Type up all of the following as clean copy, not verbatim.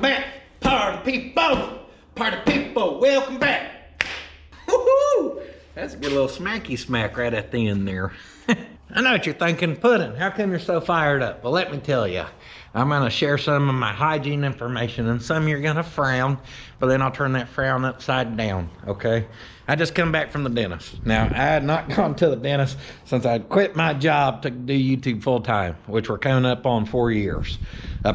back, party people. Party people, welcome back. Woo-hoo! That's a good little smacky smack right at the end there. I know what you're thinking, Puddin', how come you're so fired up? Well, let me tell you, I'm gonna share some of my hygiene information, and some you're gonna frown, but then I'll turn that frown upside down, okay? I just come back from the dentist. Now, I had not gone to the dentist since I quit my job to do YouTube full time, which we're coming up on 4 years.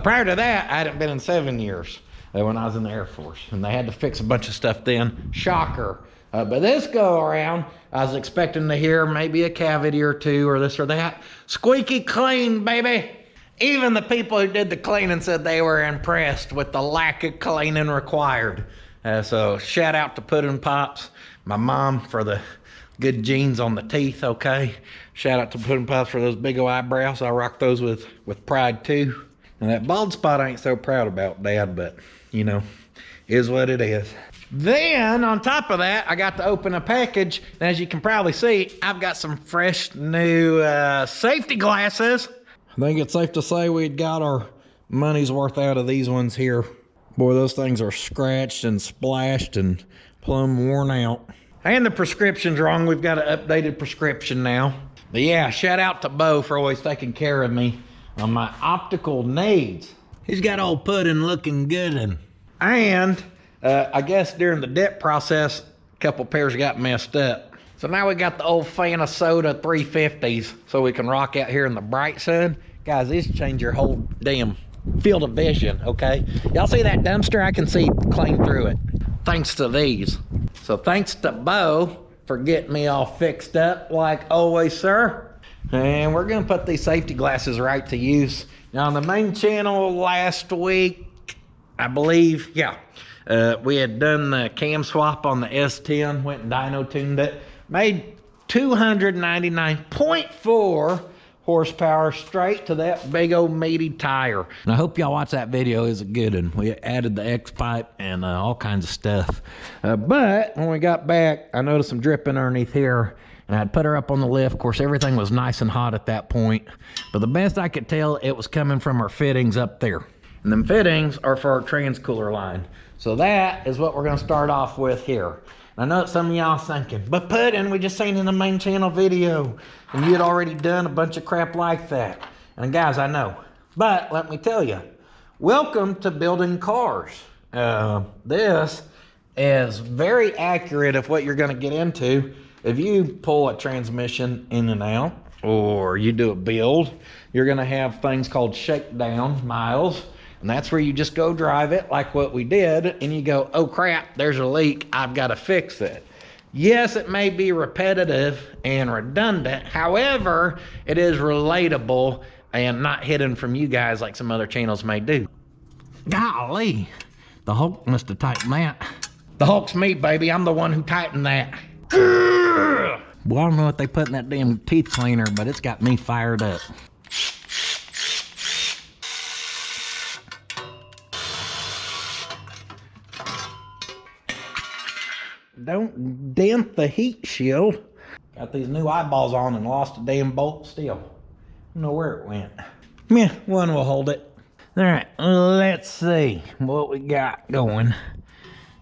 Prior to that, I hadn't been in 7 years when I was in the Air Force, and they had to fix a bunch of stuff then. Shocker. But this go around, I was expecting to hear maybe a cavity or two or this or that. Squeaky clean, baby. Even the people who did the cleaning said they were impressed with the lack of cleaning required. So shout out to Puddin' Pops, my mom for the good genes on the teeth, okay? Shout out to Puddin' Pops for those big old eyebrows. I rock those with pride too. And that bald spot I ain't so proud about, Dad, but you know, is what it is. Then, on top of that, I got to open a package. And as you can probably see, I've got some fresh new safety glasses. I think it's safe to say we got our money's worth out of these ones here. Boy, those things are scratched and splashed and plumb worn out. And the prescription's wrong. We've got an updated prescription now. But yeah, shout out to Bo for always taking care of me on my optical needs. He's got old Puddin' looking good. And I guess during the dip process, a couple pairs got messed up. So now we got the old Fanta Soda 350s so we can rock out here in the bright sun. Guys, these change your whole damn field of vision, okay? Y'all see that dumpster? I can see clean through it, thanks to these. So thanks to Bo for getting me all fixed up like always, sir. And we're gonna put these safety glasses right to use. Now on the main channel last week, I believe, yeah, we had done the cam swap on the S-10, went and dyno tuned it, made 299.4 horsepower straight to that big old meaty tire. And I hope y'all watch that video. It's a good one. We added the X-pipe and all kinds of stuff. But when we got back, I noticed some dripping underneath here, and I'd put her up on the lift. Of course, everything was nice and hot at that point, but the best I could tell, it was coming from our fittings up there. And them fittings are for our trans cooler line. So that is what we're gonna start off with here. And I know some of y'all thinking, but Puddin', we just seen in the main channel video, and you had already done a bunch of crap like that. And guys, I know, but let me tell you, welcome to building cars. This is very accurate of what you're gonna get into. If you pull a transmission in and out, or you do a build, you're gonna have things called shakedown miles. And that's where you just go drive it like what we did, and you go, oh crap, there's a leak, I've got to fix it. Yes, it may be repetitive and redundant. However, it is relatable and not hidden from you guys like some other channels may do. Golly, the Hulk must have tightened that. The Hulk's me, baby. I'm the one who tightened that. Well, I don't know what they put in that damn teeth cleaner, but it's got me fired up. Don't dent the heat shield. Got these new eyeballs on and lost a damn bolt still. I don't know where it went. Yeah, one will hold it. All right, let's see what we got going.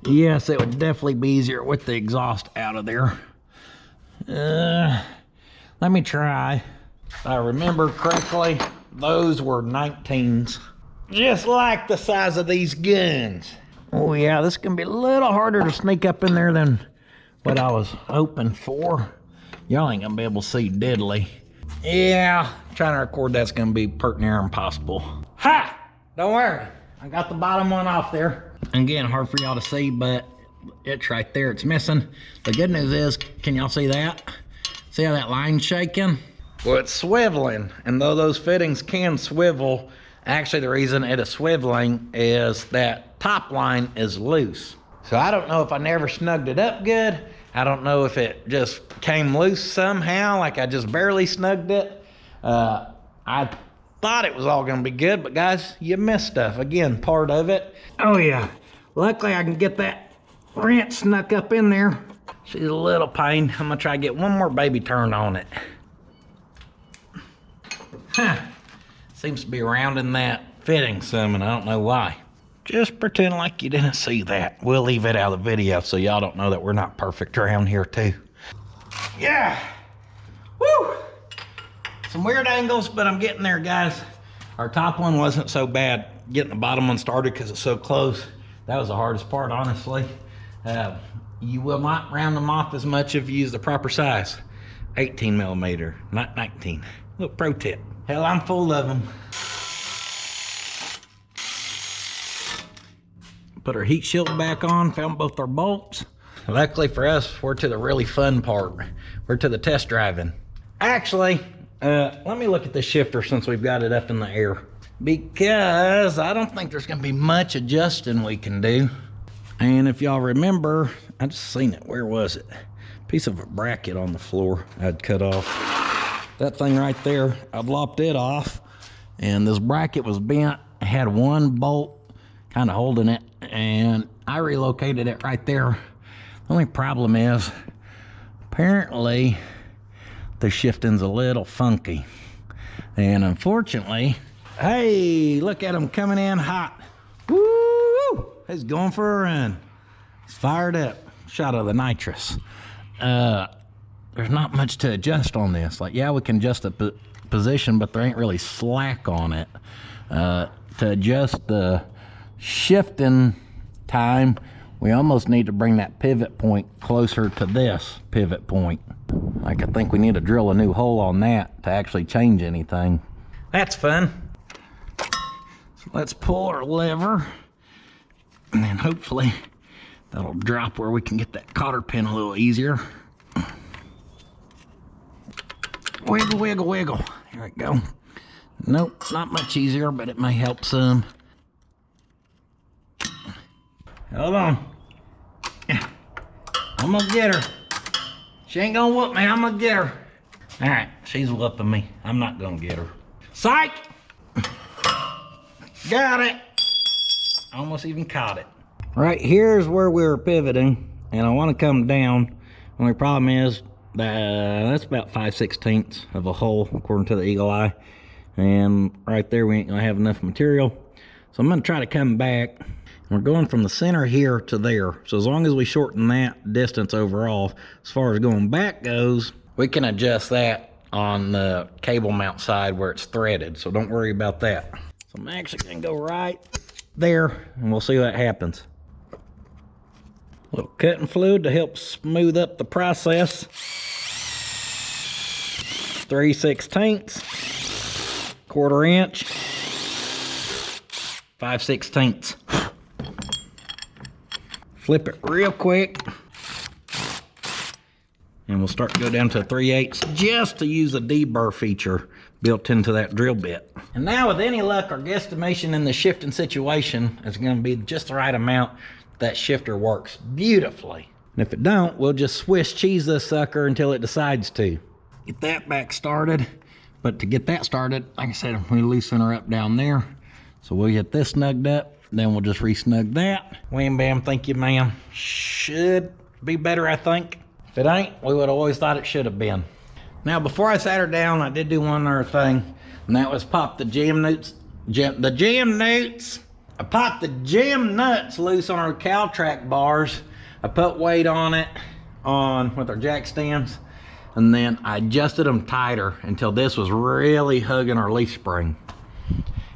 Yes, it would definitely be easier with the exhaust out of there. Let me try. If I remember correctly, those were 19s. Just like the size of these guns. Oh yeah, this is gonna be a little harder to sneak up in there than what I was hoping for. Y'all ain't gonna be able to see diddly. Yeah, trying to record that's gonna be pert near impossible. Ha! Don't worry, I got the bottom one off there. Again, hard for y'all to see, but it's right there, it's missing. The good news is, can y'all see that? See how that line's shaking? Well, it's swiveling, and though those fittings can swivel, actually the reason it is swiveling is that top line is loose. So I don't know if I never snugged it up good. I don't know if it just came loose somehow, like I just barely snugged it. I thought it was all gonna be good, but guys, you missed stuff. Again, part of it. Oh yeah, luckily I can get that wrench snuck up in there. She's a little pain. I'm gonna try to get one more baby turn on it. Huh. Seems to be rounding that fitting some, and I don't know why. Just pretend like you didn't see that. We'll leave it out of the video so y'all don't know that we're not perfect around here too. Yeah. Woo! Some weird angles, but I'm getting there, guys. Our top one wasn't so bad. Getting the bottom one started because it's so close. That was the hardest part, honestly. You will not round them off as much if you use the proper size. 18 millimeter, not 19. Little pro tip. Hell, I'm full of them. Put our heat shield back on, found both our bolts. Luckily for us, we're to the really fun part. We're to the test driving. Actually, let me look at this shifter since we've got it up in the air. Because I don't think there's gonna be much adjusting we can do. And if y'all remember, I just seen it, where was it? Piece of a bracket on the floor I'd cut off. That thing right there, I'd lopped it off, and this bracket was bent. It had one bolt kind of holding it, and I relocated it right there. The only problem is, apparently, the shifting's a little funky. And unfortunately, hey, look at him coming in hot. Woo! He's going for a run. He's fired up. Shot of the nitrous. There's not much to adjust on this. Like, yeah, we can adjust the position, but there ain't really slack on it. To adjust the shifting time, we almost need to bring that pivot point closer to this pivot point. Like, I think we need to drill a new hole on that to actually change anything. That's fun. So let's pull our lever, and then hopefully that'll drop where we can get that cotter pin a little easier. Wiggle, wiggle, wiggle. Here we go. Nope, not much easier, but it may help some. Hold on. I'm gonna get her. She ain't gonna whoop me, I'm gonna get her. All right, she's whooping me. I'm not gonna get her. Psych! Got it. Almost even caught it. Right here's where we were pivoting, and I wanna come down. Only problem is, that's about 5/16 of a hole, according to the eagle eye. And right there, we ain't gonna have enough material. So I'm gonna try to come back. We're going from the center here to there. So as long as we shorten that distance overall, as far as going back goes, we can adjust that on the cable mount side where it's threaded. So don't worry about that. So I'm actually gonna go right there, and we'll see what happens. A little cutting fluid to help smooth up the process. 3/16, 1/4 inch, 5/16. Flip it real quick, and we'll start to go down to 3/8 just to use a deburr feature built into that drill bit. And now, with any luck, our guesstimation in the shifting situation is going to be just the right amount. That shifter works beautifully. And if it don't, we'll just Swiss cheese this sucker until it decides to. Get that back started. But to get that started, like I said, we loosen her up down there. So we'll get this snugged up. Then we'll just re-snug that. Wham bam, thank you ma'am. Should be better, I think. If it ain't, we would have always thought it should have been. Now, before I sat her down, I did do one other thing, and that was pop the jam nuts. I popped the jam nuts loose on our cow track bars. I put weight on it with our jack stands, and then I adjusted them tighter until this was really hugging our leaf spring.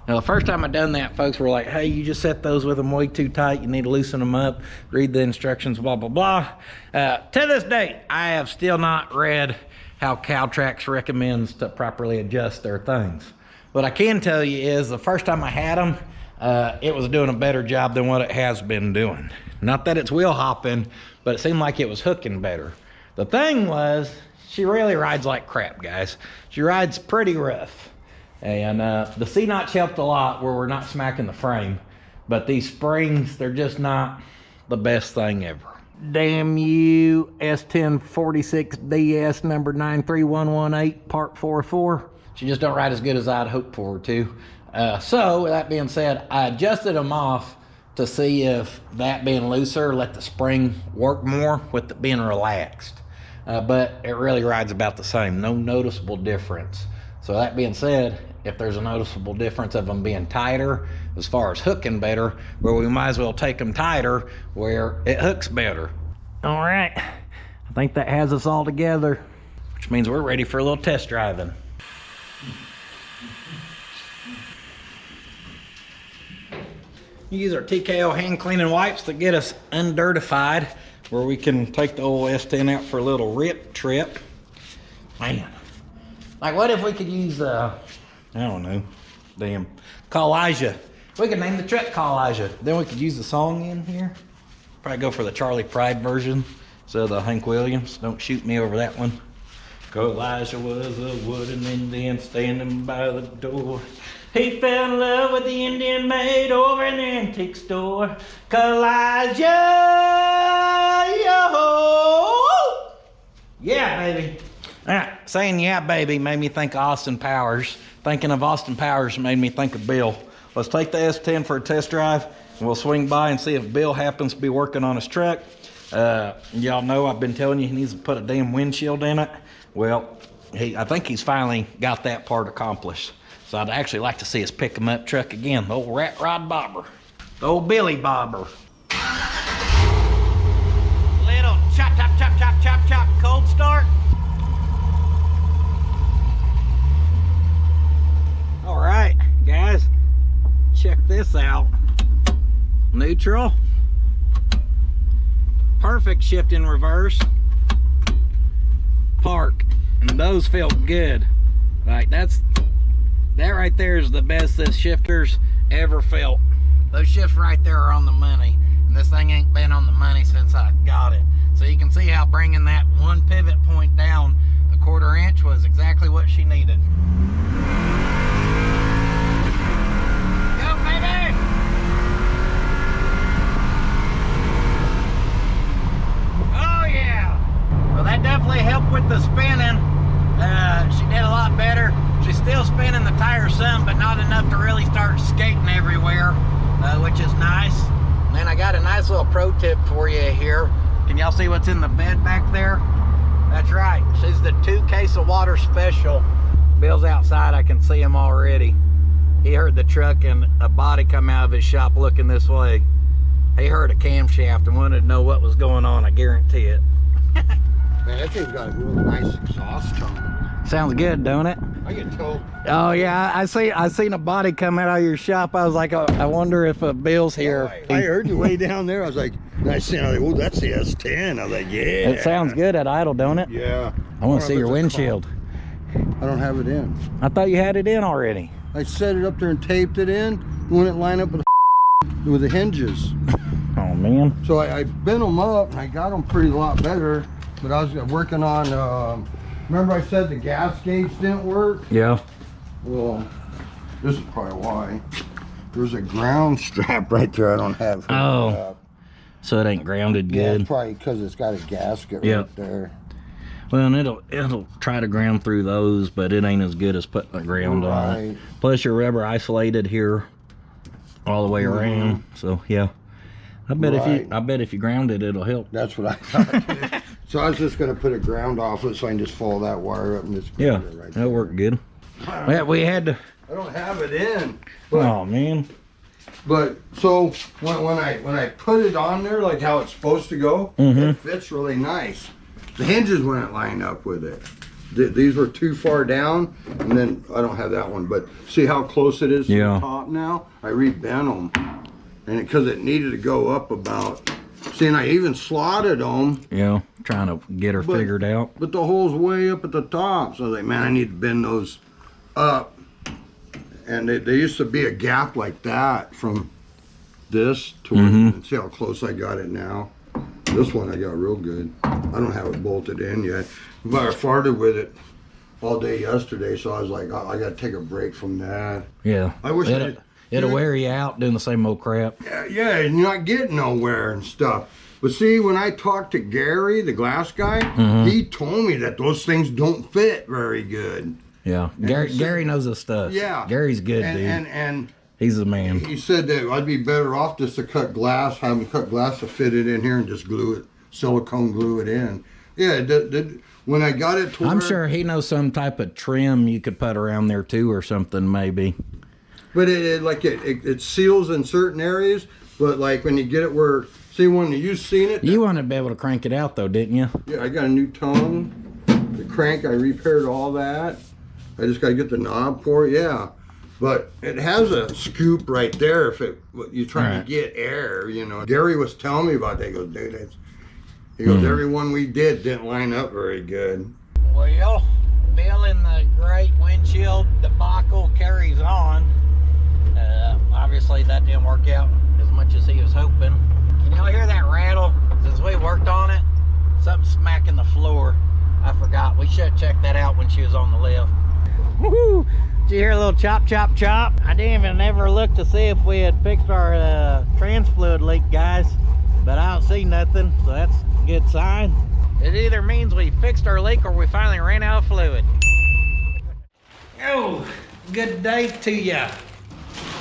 Now, the first time I done that, folks were like, hey, you just set those with them way too tight. You need to loosen them up, read the instructions, blah, blah, blah. To this date, I have still not read how Cowtrax recommends to properly adjust their things. What I can tell you is the first time I had them, it was doing a better job than what it has been doing. Not that it's wheel hopping, but it seemed like it was hooking better. The thing was, she really rides like crap, guys. She rides pretty rough. And the C-notch helped a lot where we're not smacking the frame. But these springs, they're just not the best thing ever. Damn you, S-10 46DS number 93118, part 44. She just don't ride as good as I'd hoped for her to. So, with that being said, I adjusted them off to see if that being looser let the spring work more with it being relaxed. But it really rides about the same, no noticeable difference. So that being said, if there's a noticeable difference of them being tighter, as far as hooking better, where we might as well take them tighter where it hooks better. All right, I think that has us all together, which means we're ready for a little test driving. Use our TKO hand cleaning wipes to get us undirtified, where we can take the old S-10 out for a little rip trip. Man, like what if we could use, I don't know, damn, Call-Elijah. We could name the truck Call-Elijah. Then we could use the song in here. Probably go for the Charlie Pride version instead of the Hank Williams. Don't shoot me over that one. Call-Elijah was a wooden Indian standing by the door. He fell in love with the Indian maid over in the antique store. Call-Elijah, yo! Yeah, baby. All right, saying yeah, baby made me think of Austin Powers. Thinking of Austin Powers made me think of Bill. Let's take the S-10 for a test drive, and we'll swing by and see if Bill happens to be working on his truck. Y'all know I've been telling you he needs to put a damn windshield in it. Well, I think he's finally got that part accomplished. So I'd actually like to see us pick him up truck again, the old rat rod bobber, the old Billy bobber. Little chop, chop, chop, chop, chop, chop, cold start. All right, guys, check this out. Neutral, perfect shift in reverse, park, and those feel good. Like that right there is the best this shifter's ever felt. Those shifts right there are on the money, and this thing ain't been on the money since I got it. So you can see how bringing that one pivot point down a 1/4 inch was exactly what she needed. Go, baby! Oh yeah! Well, that definitely helped with the spinning. She did a lot better. She's still spinning the tire some, but not enough to really start skating everywhere, which is nice. And then I got a nice little pro tip for you here. Can y'all see what's in the bed back there? That's right. She's the 2 case of water special. Bill's outside. I can see him already. He heard the truck and a body come out of his shop looking this way. He heard a camshaft and wanted to know what was going on. I guarantee it. Man, that thing's got a real nice exhaust tone. Sounds good, don't it? I can tell. Oh yeah, I seen a body come out of your shop. I was like, oh, I wonder if Bill's here. Oh, I heard you way down there. I was like, oh, that's the S-10. I was like, yeah. It sounds good at idle, don't it? Yeah. I want to see your windshield. I don't have it in. I thought you had it in already. I set it up there and taped it in. Wouldn't it line up with the hinges? Oh man. So I bent them up and I got them pretty lot better. But I was working on, remember I said the gas gauge didn't work? Yeah. Well, this is probably why. There's a ground strap right there I don't have. Oh. So it ain't grounded good. Yeah, probably because it's got a gasket right there. Well, and it'll try to ground through those, but it ain't as good as putting a ground on it. Plus your rubber isolated here all the way around. So yeah. I bet if you ground it, it'll help. That's what I thought. So I was just gonna put a ground off it so I can just follow that wire up and just yeah, it right that'll work good. Yeah, we had to. I don't have it in. But, oh man. But so when I put it on there like how it's supposed to go, it fits really nice. The hinges wouldn't line up with it. These were too far down, and then I don't have that one. But see how close it is to the top now? I rebent them, and because it needed to go up about. See, and I even slotted them. Yeah, trying to get her figured out. But the hole's way up at the top. So I was like, man, I need to bend those up. And there used to be a gap like that from this to where, see how close I got it now. This one I got real good. I don't have it bolted in yet. But I farted with it all day yesterday, so I was like, I got to take a break from that. Yeah. I wish it'll wear you out doing the same old crap. Yeah, and you're not getting nowhere and stuff. But see, when I talked to Gary, the glass guy, he told me that those things don't fit very good. Yeah, Gary knows his stuff. Yeah. Gary's good, dude. And he's the man. He said that I'd be better off just to cut glass, have him cut glass to fit it in here and just glue it, silicone glue it in. Yeah, when I got it to I'm sure he knows some type of trim you could put around there too or something maybe. but it seals in certain areas. But like when you get it where, see when you've seen it. You wanted to be able to crank it out though, didn't you? Yeah, I got a new tone. The crank, I repaired all that. I just got to get the knob for it, yeah. But it has a scoop right there if you're trying to get air, you know. Gary was telling me about that. He goes, dude, he goes, every one we didn't line up very good. Well, Bill in the great windshield debacle carries on. Obviously that didn't work out as much as he was hoping. Can y'all hear that rattle? Since we worked on it, something smacking the floor. I forgot. We should have checked that out when she was on the lift. Woohoo! Did you hear a little chop, chop, chop? I didn't even ever look to see if we had fixed our trans fluid leak, guys. But I don't see nothing, so that's a good sign. It either means we fixed our leak or we finally ran out of fluid. Oh, good day to ya.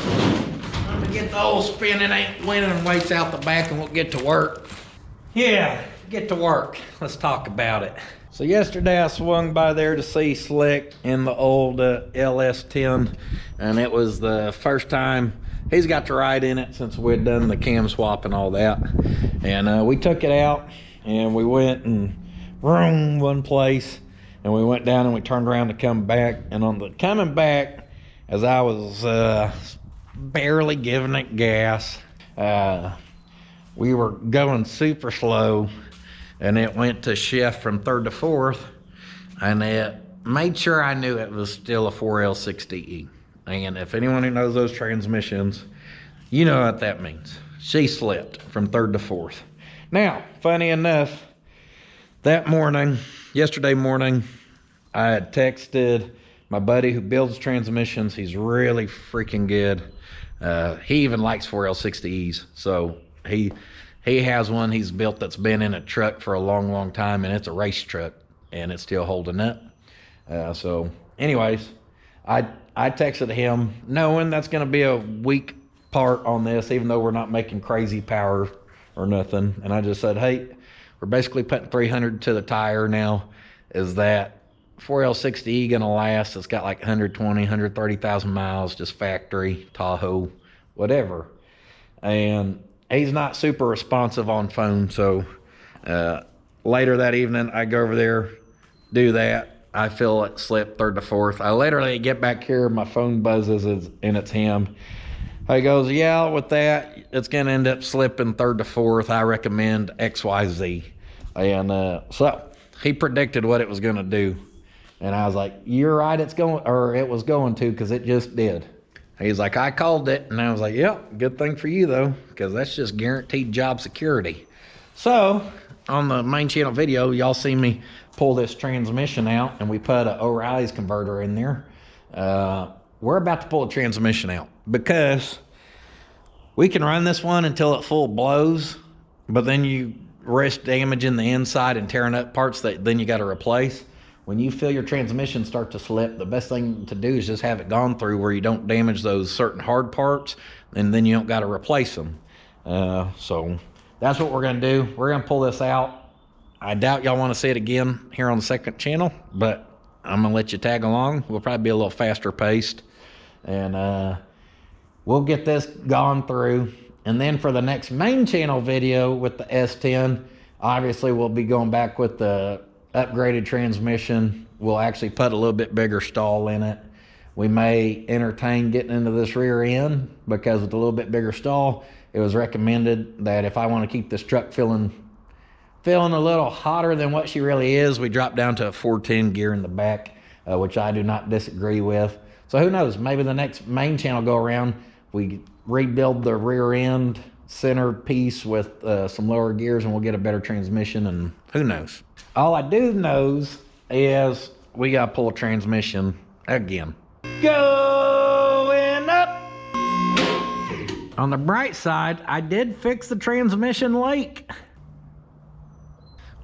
I'm gonna get the old spinning ain't winning weights out the back and we'll get to work. Yeah, get to work. Let's talk about it. So yesterday I swung by there to see Slick in the old S-10, and it was the first time he's got to ride in it since we'd done the cam swap and all that. And we took it out and we went and vroom one place, and we went down and we turned around to come back. And on the coming back, as I was barely giving it gas, we were going super slow, and it went to shift from third to fourth, and it made sure I knew it was still a 4L60E. And if anyone who knows those transmissions, you know what that means. She slipped from third to fourth. Now, funny enough, that morning, yesterday morning, I had texted my buddy who builds transmissions. He's really freaking good. He even likes 4L60Es, so he has one he's built that's been in a truck for a long, long time, and it's a race truck, and it's still holding up. So anyways, I texted him knowing that's going to be a weak part on this, even though we're not making crazy power or nothing. And I just said, hey, we're basically putting 300 to the tire now. Is that 4L60E going to last? It's got like 120, 130,000 miles, just factory, Tahoe, whatever. And he's not super responsive on phone, so later that evening I go over there, do that. I feel it slip third to fourth. I literally get back here, my phone buzzes and it's him. He goes, yeah, with that, it's going to end up slipping third to fourth. I recommend XYZ. And so he predicted what it was going to do. And I was like, you're right, it was going to, because it just did. He's like, I called it. And I was like, yep, good thing for you, though, because that's just guaranteed job security. So on the main channel video, y'all see me pull this transmission out, and we put an O'Reilly's converter in there. We're about to pull a transmission out because we can run this one until it full blows, but then you risk damaging the inside and tearing up parts that then you got to replace. When you feel your transmission start to slip, the best thing to do is just have it gone through where you don't damage those certain hard parts, and then you don't got to replace them. So that's what we're going to do. We're going to pull this out. I doubt y'all want to see it again here on the second channel, but I'm going to let you tag along. We'll probably be a little faster paced, and we'll get this gone through. And then for the next main channel video with the S-10, obviously we'll be going back with the upgraded transmission. We'll actually put a little bit bigger stall in it. We may entertain getting into this rear end, because with a little bit bigger stall, it was recommended that if I want to keep this truck feeling a little hotter than what she really is, we drop down to a 410 gear in the back, which I do not disagree with. So who knows, maybe the next main channel go around, we rebuild the rear end center piece with some lower gears, and we'll get a better transmission, and who knows. All I do knows is we got to pull a transmission again. Going up. On the bright side, I did fix the transmission leak.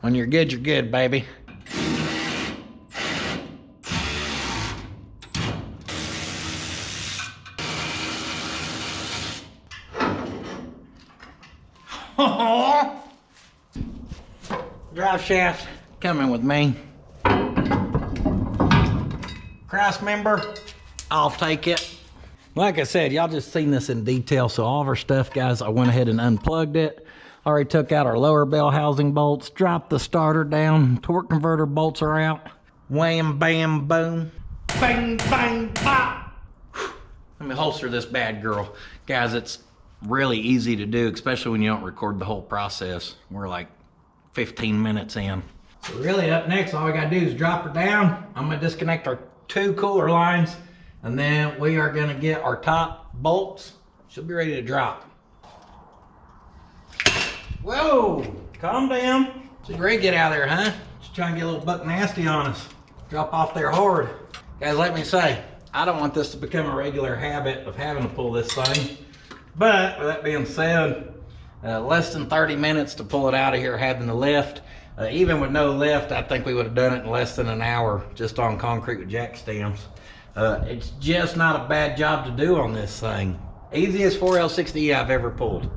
When you're good, baby. Drive shaft coming with me. Cross member, I'll take it. Like I said, y'all just seen this in detail. So all of our stuff, guys, I went ahead and unplugged it. Already took out our lower bell housing bolts, dropped the starter down, torque converter bolts are out. Wham, bam, boom. Bang, bang, pop. Let me holster this bad girl. Guys, it's really easy to do, especially when you don't record the whole process. We're like 15 minutes in. So really up next, all we gotta do is drop her down. I'm gonna disconnect our 2 cooler lines, and then we are gonna get our top bolts. She'll be ready to drop. Whoa, calm down. She's ready to get out of there, huh? She's trying to get a little buck nasty on us. Drop off there hard. Guys, let me say, I don't want this to become a regular habit of having to pull this thing. But with that being said, less than 30 minutes to pull it out of here having the lift. Even with no lift, I think we would have done it in less than an hour just on concrete with jack stands. It's just not a bad job to do on this thing. Easiest 4L60E I've ever pulled.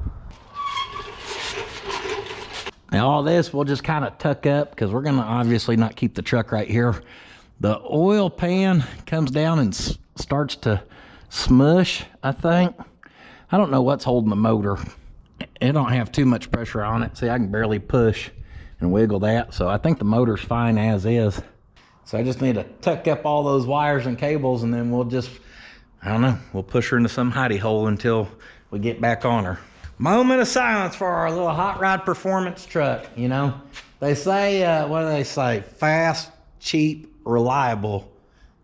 Now all this we'll just kind of tuck up because we're gonna obviously not keep the truck right here. The oil pan comes down and starts to smush, I think. I don't know what's holding the motor. It don't have too much pressure on it. See, I can barely push and wiggle that. So I think the motor's fine as is. So I just need to tuck up all those wires and cables, and then we'll just, I don't know, we'll push her into some hidey hole until we get back on her. Moment of silence for our little hot rod performance truck. You know, they say, what do they say? Fast, cheap, reliable.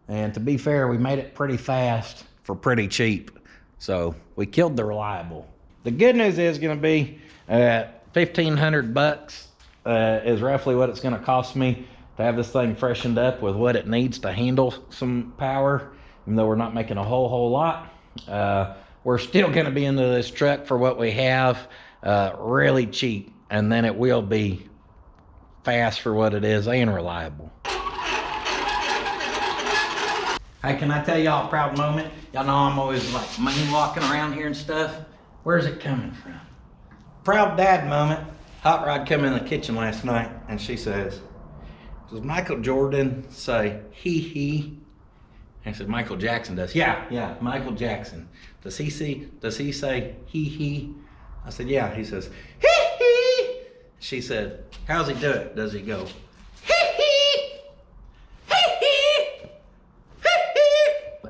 And to be fair, we made it pretty fast for pretty cheap. So we killed the reliable. The good news is going to be $1,500 is roughly what it's going to cost me to have this thing freshened up with what it needs to handle some power. Even though we're not making a whole lot, we're still going to be into this truck for what we have, really cheap, and then it will be fast for what it is and reliable. Hey, can I tell y'all a proud moment? Y'all know I'm always like moonwalking around here and stuff. Where's it coming from? Proud dad moment. Hot Rod come in the kitchen last night and she says, does Michael Jordan say hee hee? I said, Michael Jackson does. Yeah, Michael Jackson. Does he say hee hee? I said, yeah. He says, hee hee. She said, how's he do it? Does he go, hee hee, hee hee, hee hee?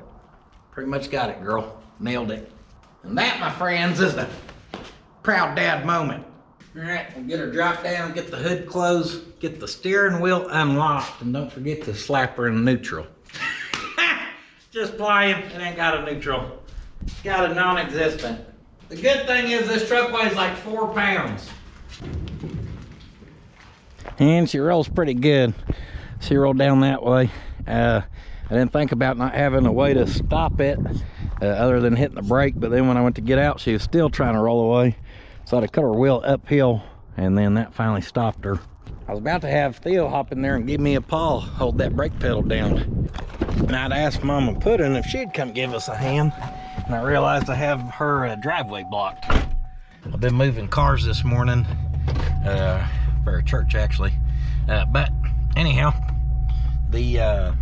Pretty much got it, girl. Nailed it. And that, my friends, is the proud dad moment. All right, we'll get her dropped down, get the hood closed, get the steering wheel unlocked, and don't forget to slap her in neutral. Just playing, it ain't got a neutral. It's got a non-existent. The good thing is this truck weighs like 4 pounds. And she rolls pretty good. She rolled down that way. I didn't think about not having a way to stop it other than hitting the brake, but then when I went to get out, she was still trying to roll away. So I had to cut her wheel uphill, and then that finally stopped her. I was about to have Theo hop in there and give me a paw, hold that brake pedal down. And I'd asked Mama Puddin' if she'd come give us a hand, and I realized I have her driveway blocked. I've been moving cars this morning, for a church actually. But anyhow, what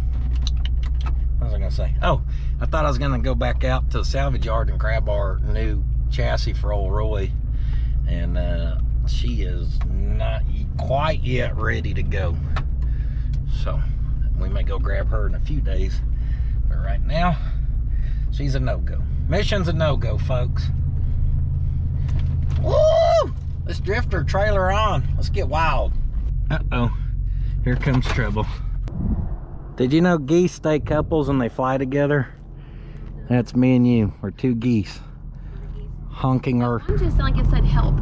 was I gonna say? Oh, I thought I was gonna go back out to the salvage yard and grab our new chassis for old Roy. And she is not quite yet ready to go. So we may go grab her in a few days. But right now, she's a no-go. Mission's a no-go, folks. Woo! Let's drift her trailer on. Let's get wild. Uh-oh. Here comes trouble. Did you know geese stay couples and they fly together? That's me and you. We're 2 geese. Honking our... I'm just like it said help.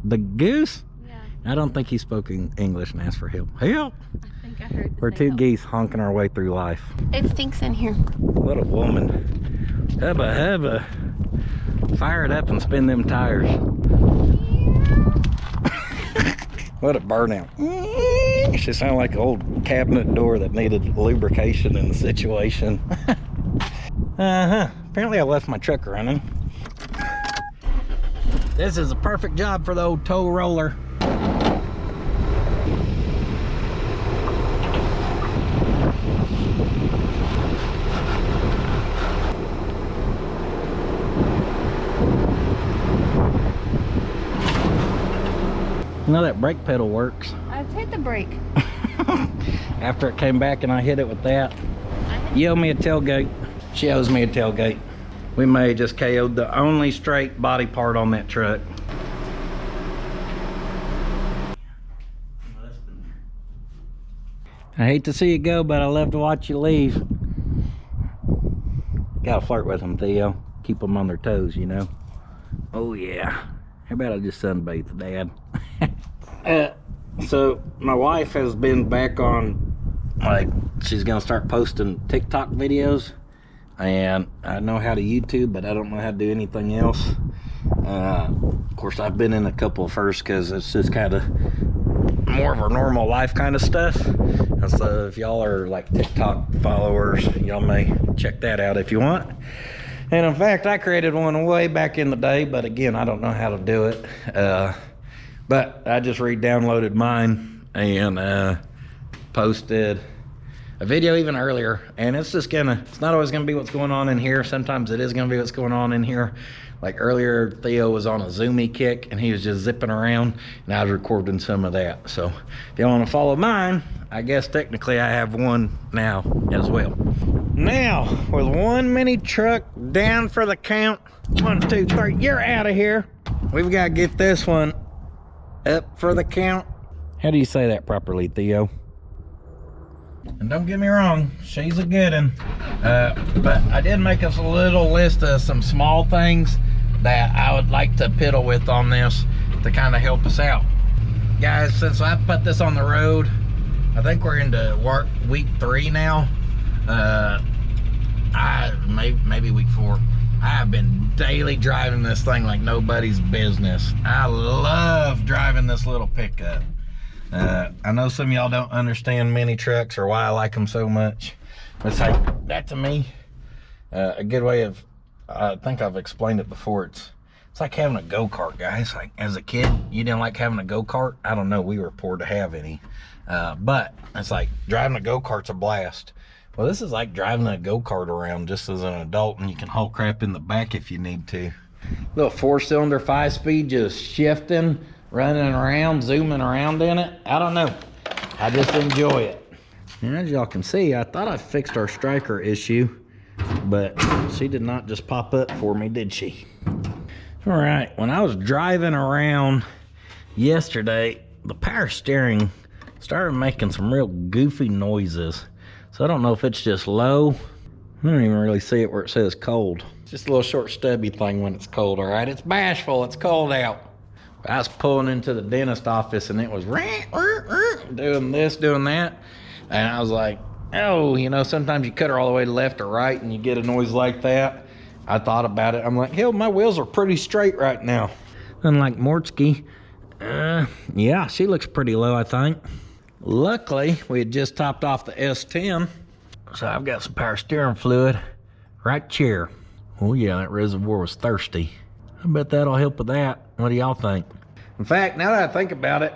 The goose? Yeah. I don't think he spoke English and asked for help. Help! I think I heard. We're 2 geese honking our way through life. It stinks in here. What a woman. Hubba hubba. Fire it up and spin them tires. What a burnout. She sounded like an old cabinet door that needed lubrication in the situation. Apparently I left my truck running. This is a perfect job for the old tow roller. You know that brake pedal works. I've hit the brake. After it came back and I hit it with that. You owe me a tailgate. She owes me a tailgate. We may have just KO'd the only straight body part on that truck. I hate to see you go, but I love to watch you leave. Gotta flirt with them, Theo. Keep them on their toes, you know. Oh yeah. How about I just sunbathe the dad? So my wife has been back on, like, she's gonna start posting TikTok videos, and I know how to YouTube, but I don't know how to do anything else. Of course, I've been in a couple first because it's just kind of more of a normal life kind of stuff. And so if y'all are like TikTok followers, y'all may check that out if you want. And in fact, I created one way back in the day, but again, I don't know how to do it. But I just re-downloaded mine and posted a video even earlier. And it's just it's not always gonna be what's going on in here. Sometimes it is gonna be what's going on in here. Like earlier, Theo was on a zoomy kick and he was just zipping around, and I was recording some of that. So if you want to follow mine, I guess technically I have one now as well. Now, with one mini truck down for the count, 1, 2, 3, you're out of here. We've got to get this one up for the count. How do you say that properly, Theo? And don't get me wrong, she's a good one. But I did make us a little list of some small things that I would like to piddle with on this to kind of help us out. Guys, since I put this on the road, I think we're into week 3 now. Maybe week 4. I have been daily driving this thing like nobody's business. I love driving this little pickup. I know some of y'all don't understand mini trucks or why I like them so much. It's like, that to me, a good way of, I think I've explained it before, it's like having a go-kart, guys. Like, as a kid, you didn't like having a go-kart? I don't know, we were poor to have any. But it's like, driving a go-kart's a blast. Well, this is like driving a go-kart around just as an adult, and you can haul crap in the back if you need to. Little 4-cylinder 5-speed just shifting, running around, zooming around in it. I don't know. I just enjoy it. And as y'all can see, I thought I fixed our striker issue, but she did not just pop up for me, did she? All right, when I was driving around yesterday, the power steering started making some real goofy noises. So I don't know if it's just low. I don't even really see it where it says cold. It's just a little short stubby thing when it's cold, all right? It's bashful, it's cold out. I was pulling into the dentist office and it was doing this, doing that. And I was like, oh, you know, sometimes you cut her all the way to left or right and you get a noise like that. I thought about it. I'm like, hell, my wheels are pretty straight right now. Unlike Mortsky, yeah, she looks pretty low, I think. Luckily, we had just topped off the S-10. So I've got some power steering fluid right here. Oh yeah, that reservoir was thirsty. I bet that'll help with that. What do y'all think? In fact, now that I think about it,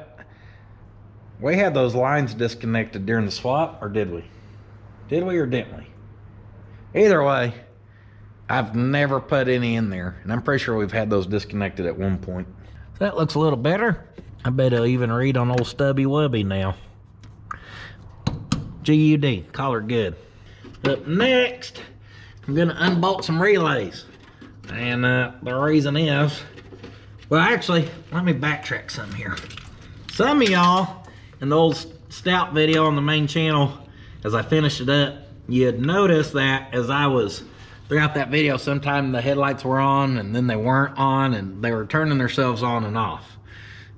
we had those lines disconnected during the swap, or did we? Did we or didn't we? Either way, I've never put any in there, and I'm pretty sure we've had those disconnected at one point. So that looks a little better. I bet it'll even read on old Stubby Wubby now. GUD, call her good. Up next, I'm gonna unbolt some relays. And the reason is, well, actually, let me backtrack some here. Some of y'all in the old Stout video on the main channel, as I finished it up, you had noticed that as I was throughout that video, sometime the headlights were on and then they weren't on, and they were turning themselves on and off.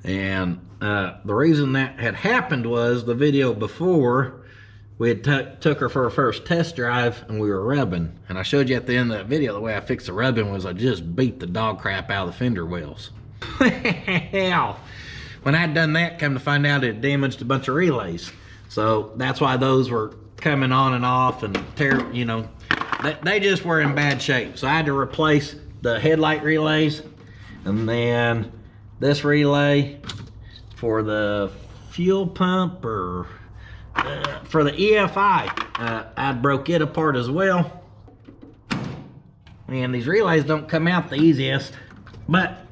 And the reason that had happened was the video before, we had took her for her first test drive and we were rubbing. And I showed you at the end of that video, the way I fixed the rubbing was I just beat the dog crap out of the fender wells. Hell, when I'd done that, come to find out it damaged a bunch of relays. So that's why those were coming on and off and you know, they just were in bad shape. So I had to replace the headlight relays, and then this relay for the fuel pump, or for the EFI, I broke it apart as well. And these relays don't come out the easiest, but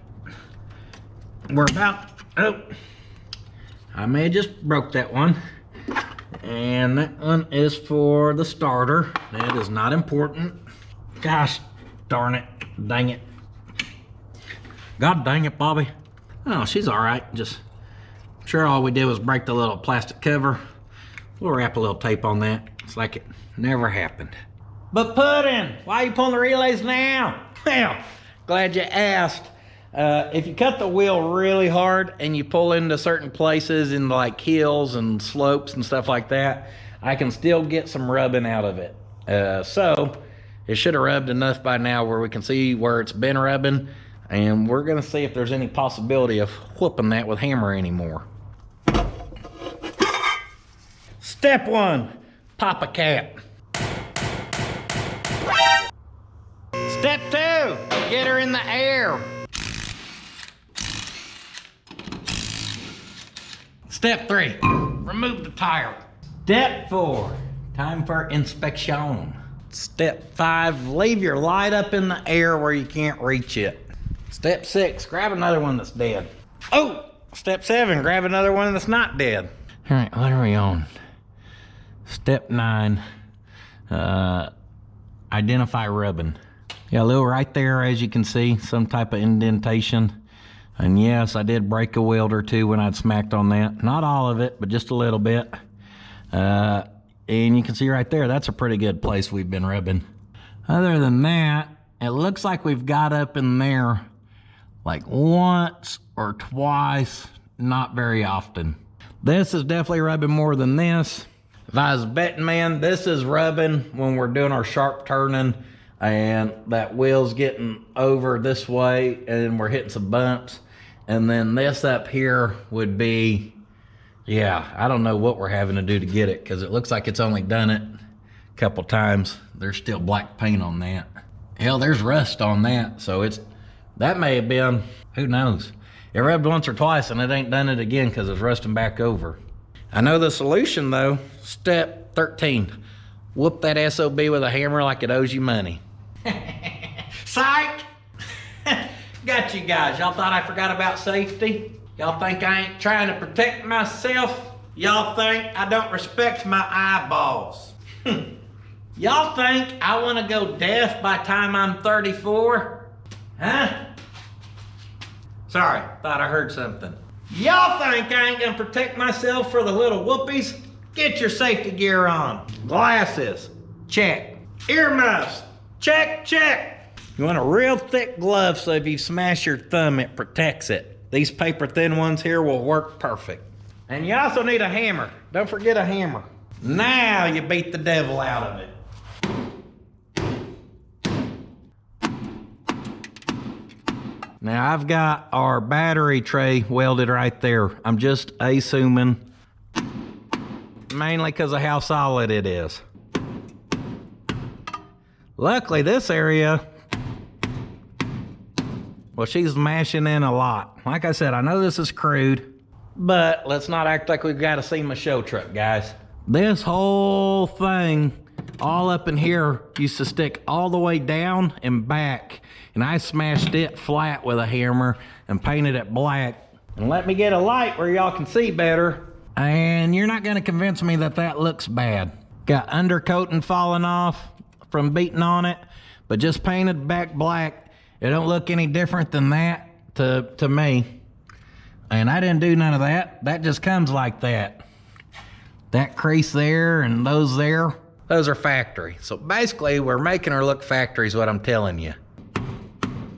we're about, oh, I may have just broke that one. And that one is for the starter. That is not important. Gosh darn it. Dang it. God dang it, Bobby. Oh, she's all right. Just, I'm sure all we did was break the little plastic cover. We'll wrap a little tape on that. It's like it never happened. But Puddin', why are you pulling the relays now? Well, glad you asked. If you cut the wheel really hard and you pull into certain places in like hills and slopes and stuff like that, I can still get some rubbing out of it. So it should have rubbed enough by now where we can see where it's been rubbing, and we're gonna see if there's any possibility of whooping that with hammer anymore. Step 1, pop a cap. Step 2, get her in the air. Step 3, remove the tire. Step 4, time for inspection. Step 5, leave your light up in the air where you can't reach it. Step 6, grab another one that's dead. Oh, step 7, grab another one that's not dead. All right, what are we on? Step 9, identify rubbing. Yeah, a little right there, as you can see, some type of indentation. And yes, I did break a weld or two when I'd smacked on that. Not all of it, but just a little bit. And you can see right there, that's a pretty good place we've been rubbing. Other than that, it looks like we've got up in there like once or twice, not very often. This is definitely rubbing more than this. If I was a betting man, this is rubbing when we're doing our sharp turning and that wheel's getting over this way and we're hitting some bumps. And then this up here would be, yeah, I don't know what we're having to do to get it because it looks like it's only done it a couple times. There's still black paint on that. Hell, there's rust on that. So that may have been, who knows? It rubbed once or twice and it ain't done it again because it's rusting back over. I know the solution though. Step 13, whoop that SOB with a hammer like it owes you money. Psych! Got you guys. Y'all thought I forgot about safety? Y'all think I ain't trying to protect myself? Y'all think I don't respect my eyeballs? Y'all think I want to go deaf by the time I'm 34? Huh? Sorry, thought I heard something. Y'all think I ain't gonna protect myself for the little whoopies? Get your safety gear on. Glasses, check. Earmuffs, check, check. You want a real thick glove so if you smash your thumb, it protects it. These paper thin ones here will work perfect. And you also need a hammer. Don't forget a hammer. Now you beat the devil out of it. Now I've got our battery tray welded right there. I'm just assuming, mainly because of how solid it is. Luckily this area, well, she's mashing in a lot. Like I said, I know this is crude, but let's not act like we've got a SEMA show truck, guys. This whole thing, all up in here, used to stick all the way down and back, and I smashed it flat with a hammer and painted it black. And let me get a light where y'all can see better, and you're not gonna convince me that that looks bad. Got undercoating falling off from beating on it, but just painted back black. It don't look any different than that to me. And I didn't do none of that. That just comes like that. That crease there and those there, those are factory. So basically we're making her look factory is what I'm telling you. And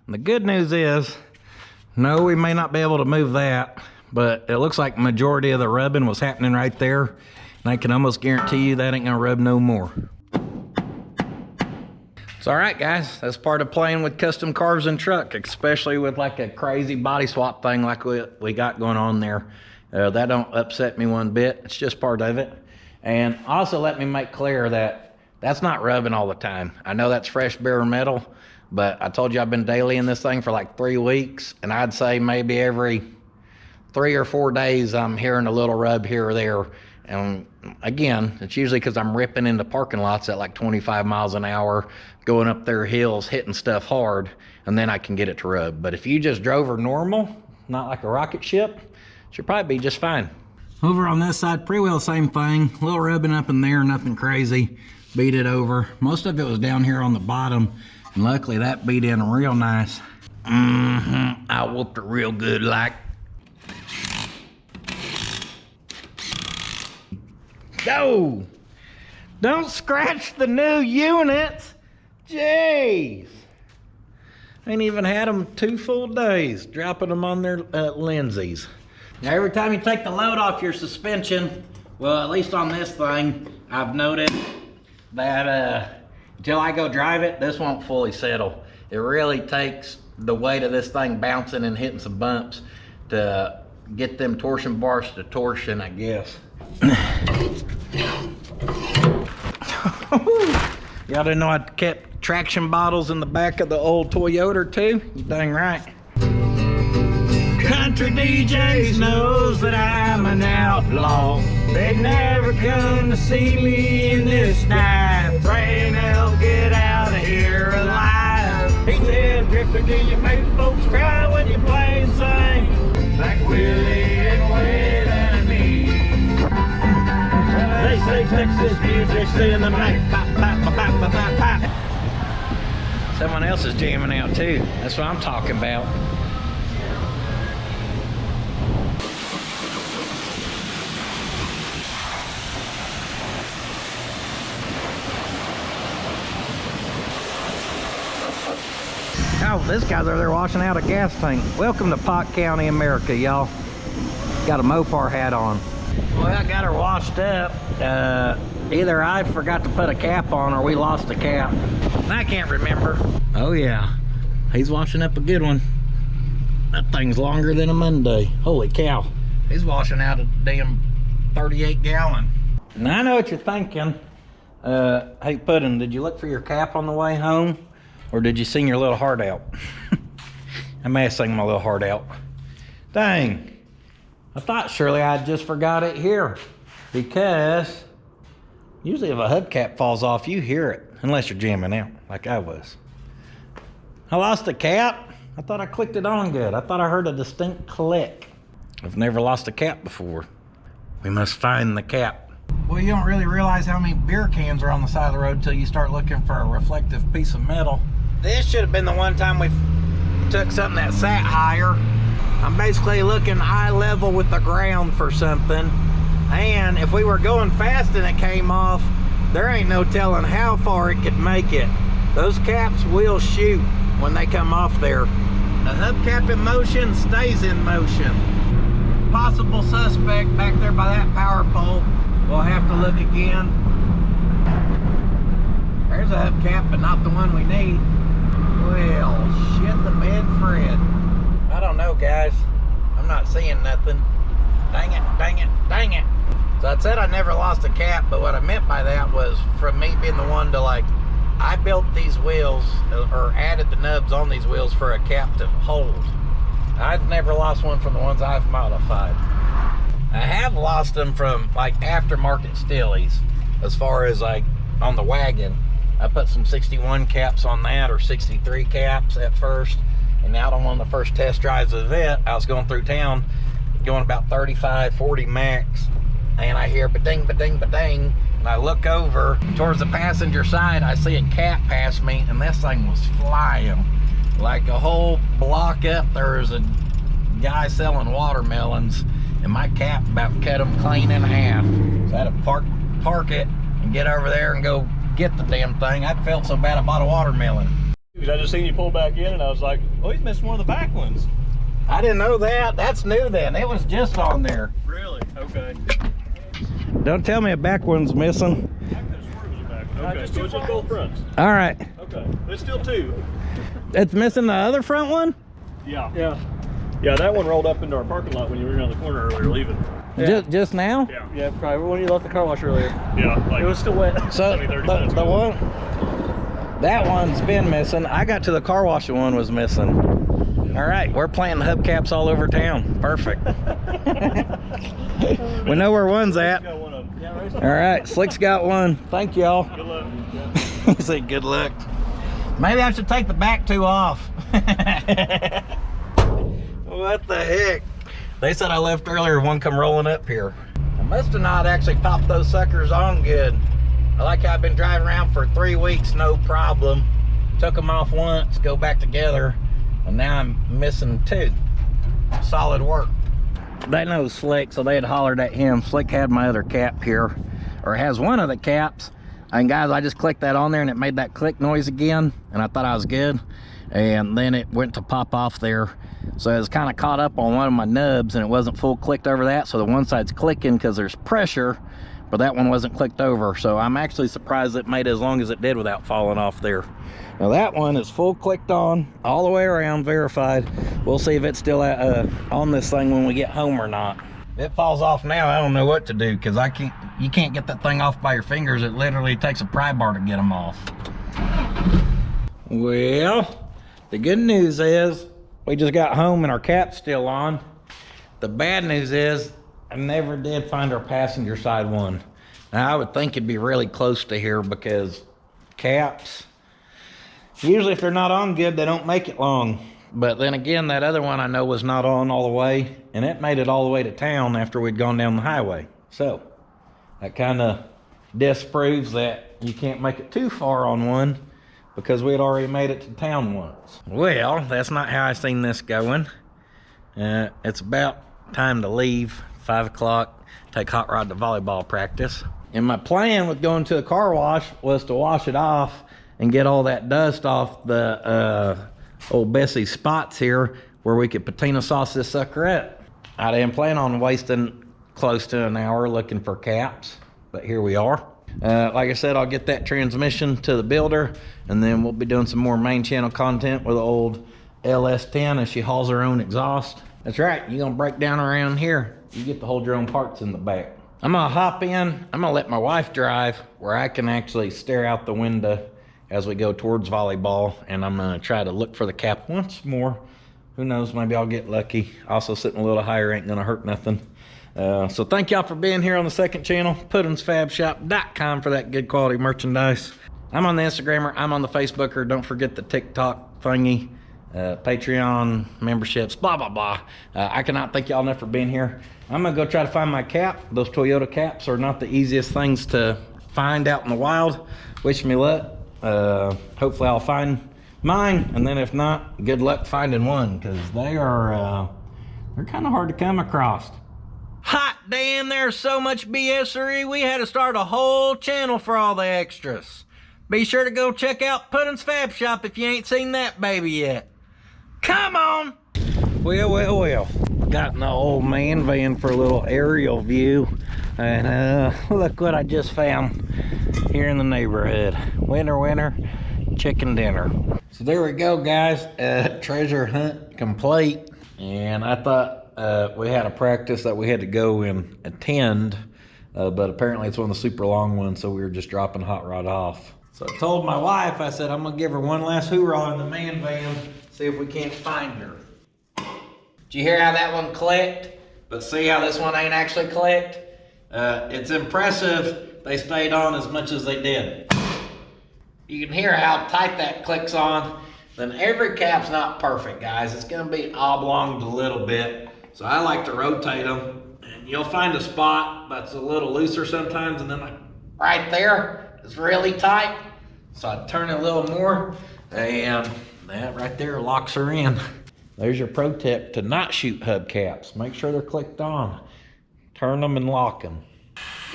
the good news is, no, we may not be able to move that, but it looks like majority of the rubbing was happening right there. And I can almost guarantee you that ain't gonna rub no more. It's all right, guys. That's part of playing with custom cars and truck, especially with like a crazy body swap thing like we got going on there. That don't upset me one bit. It's just part of it. And also let me make clear that that's not rubbing all the time. I know that's fresh bare metal, but I told you I've been daily in this thing for like 3 weeks, and I'd say maybe every 3 or 4 days I'm hearing a little rub here or there. And again, it's usually because I'm ripping into parking lots at like 25 miles an hour, going up their hills, hitting stuff hard, and then I can get it to rub. But if you just drove her normal, not like a rocket ship, Should probably be just fine. Over on this side, pre-wheel, same thing. A little rubbing up in there, nothing crazy. Beat it over. Most of it was down here on the bottom, and luckily that beat in real nice. I whooped it real good like. No! Don't scratch the new units! Jeez! Ain't even had them 2 full days, dropping them on their lenses. Now every time you take the load off your suspension, well, at least on this thing, I've noted that until I go drive it, this won't fully settle. It really takes the weight of this thing bouncing and hitting some bumps to get them torsion bars to torsion, I guess. Y'all didn't know I kept traction bottles in the back of the old Toyota too? You dang right. Country DJs knows that I'm an outlaw. They never come to see me in this dive. Praying they'll get out of here alive. He said, Drifter, do you make folks cry when you play and sing? Like Willie and Wade and me. They say Texas music's in the night. Pop, pop, pop, pop, pop, pop. Someone else is jamming out too. That's what I'm talking about. Oh, this guy's over there washing out a gas tank. Welcome to Pot County, America, y'all. Got a Mopar hat on. Well, I got her washed up. Either I forgot to put a cap on or we lost a cap. I can't remember. Oh yeah, he's washing up a good one. That thing's longer than a Monday. Holy cow. He's washing out a damn 38 gallon. Now I know what you're thinking. Hey Puddin', did you look for your cap on the way home? Or did you sing your little heart out? I may have sung my little heart out. Dang. I thought surely I just forgot it here. Because usually if a hubcap falls off, you hear it. Unless you're jamming out, like I was. I lost a cap. I thought I clicked it on good. I thought I heard a distinct click. I've never lost a cap before. We must find the cap. Well, you don't really realize how many beer cans are on the side of the road until you start looking for a reflective piece of metal. This should have been the one time we took something that sat higher. I'm basically looking eye level with the ground for something. And if we were going fast and it came off, there ain't no telling how far it could make it. Those caps will shoot when they come off there. The hubcap in motion stays in motion. Possible suspect back there by that power pole. We'll have to look again. There's a hubcap, but not the one we need. Well, shit the bed, Fred. I don't know, guys. I'm not seeing nothing. Dang it, dang it, dang it. So I said I never lost a cap, but what I meant by that was from me being the one to like, I built these wheels or added the nubs on these wheels for a cap to hold. I've never lost one from the ones I've modified. I have lost them from like aftermarket Steelies, as far as like on the wagon. I put some 61 caps on that, or 63 caps at first, and out on one of the first test drives of it, I was going through town, going about 35, 40 max, and I hear ba-ding, ba-ding, ba-ding, and I look over towards the passenger side, I see a cat pass me, and this thing was flying. Like a whole block up, there was a guy selling watermelons, and my cap about cut them clean in half. So I had to park it and get over there and go get the damn thing. I felt so bad I bought a watermelon. I just seen you pull back in and I was like, oh, he's missing one of the back ones. I didn't know that. That's new then. It was just on there. Really? Okay. Don't tell me a back one's missing. I could have sworn it was a back. Okay, so it's just both fronts. All right. Okay, there's still two. It's missing the other front one? Yeah. Yeah. Yeah, that one rolled up into our parking lot when you were around the corner earlier leaving. Yeah. Just now? Yeah. Yeah, probably when you left the car wash earlier. Yeah. Like It was still wet. So 20, 30 the minutes ago. one, that one's been missing. I got to the car wash and one was missing. All right, we're planting hubcaps all over town. Perfect. We know where one's at. Got one of them. Yeah, right. All right, Slick's got one. Thank y'all. Good luck. He said good luck. Maybe I should take the back two off. What the heck? They said I left earlier, one come rolling up here. I must have not actually popped those suckers on good. I like how I've been driving around for 3 weeks, no problem. Took them off once, go back together, and now I'm missing 2. Solid work. They know Slick, so they had hollered at him. Slick had my other cap here, or has one of the caps. And guys, I just clicked that on there and it made that click noise again, and I thought I was good. And then it went to pop off there. So it was kind of caught up on one of my nubs and it wasn't full clicked over that. So the one side's clicking because there's pressure, but that one wasn't clicked over. So I'm actually surprised it made as long as it did without falling off there. Now that one is full clicked on all the way around, verified. We'll see if it's still on this thing when we get home or not. If it falls off now, I don't know what to do, because you can't get that thing off by your fingers. It literally takes a pry bar to get them off. Well, the good news is we just got home and our cap's still on. The bad news is I never did find our passenger side one. Now I would think it'd be really close to here, because caps, usually if they're not on good, they don't make it long. But then again, that other one I know was not on all the way, and it made it all the way to town after we'd gone down the highway. So that kind of disproves that you can't make it too far on one, because we had already made it to town once. Well, that's not how I seen this going. It's about time to leave, 5 o'clock, take Hot Rod to volleyball practice. And my plan with going to a car wash was to wash it off and get all that dust off the old Bessie's spots here, where we could patina sauce this sucker at. I didn't plan on wasting close to an hour looking for caps, but here we are. Like I said, I'll get that transmission to the builder, and then we'll be doing some more main channel content with the old S-10 as she hauls her own exhaust. That's right, you're gonna break down around here, you get to hold your own parts in the back. I'm gonna hop in, I'm gonna let my wife drive, where I can actually stare out the window as we go towards volleyball, and I'm gonna try to look for the cap once more. Who knows, maybe I'll get lucky. Also sitting a little higher ain't gonna hurt nothing. So thank y'all for being here on the second channel, PuttinsFabShop.com, for that good quality merchandise. I'm on the Instagrammer, I'm on the Facebooker, don't forget the TikTok thingy, Patreon memberships, blah, blah, blah. I cannot thank y'all enough for being here. I'm gonna go try to find my cap. Those Toyota caps are not the easiest things to find out in the wild. Wish me luck. Hopefully I'll find mine, and then if not, good luck finding one, because they're kind of hard to come across. Hot damn, there's so much BSery, we had to start a whole channel for all the extras. Be sure to go check out Puttin's Fab Shop if you ain't seen that baby yet. Come on! Well. Got in the old man van for a little aerial view, and look what I just found here in the neighborhood. Winter, chicken dinner. So there we go, guys. Treasure hunt complete. And I thought we had a practice that we had to go and attend, but apparently it's one of the super long ones, so we were just dropping Hot Rod off. So I told my wife, I said, I'm gonna give her one last hoorah in the man van, see if we can't find her. Did you hear how that one clicked? But see how this one ain't actually clicked? It's impressive they stayed on as much as they did. You can hear how tight that clicks on. Then every cap's not perfect, guys. It's gonna be oblonged a little bit. So I like to rotate them. And you'll find a spot that's a little looser sometimes, and then like right there, it's really tight. So I turn it a little more, and that right there locks her in. There's your pro tip to not shoot hubcaps. Make sure they're clicked on. Turn them and lock them.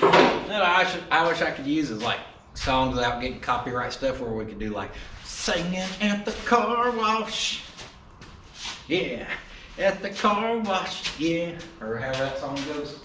I wish I could use is like songs without getting copyright stuff, where we could do like singing at the car wash. Yeah, at the car wash, yeah. Or how that song goes.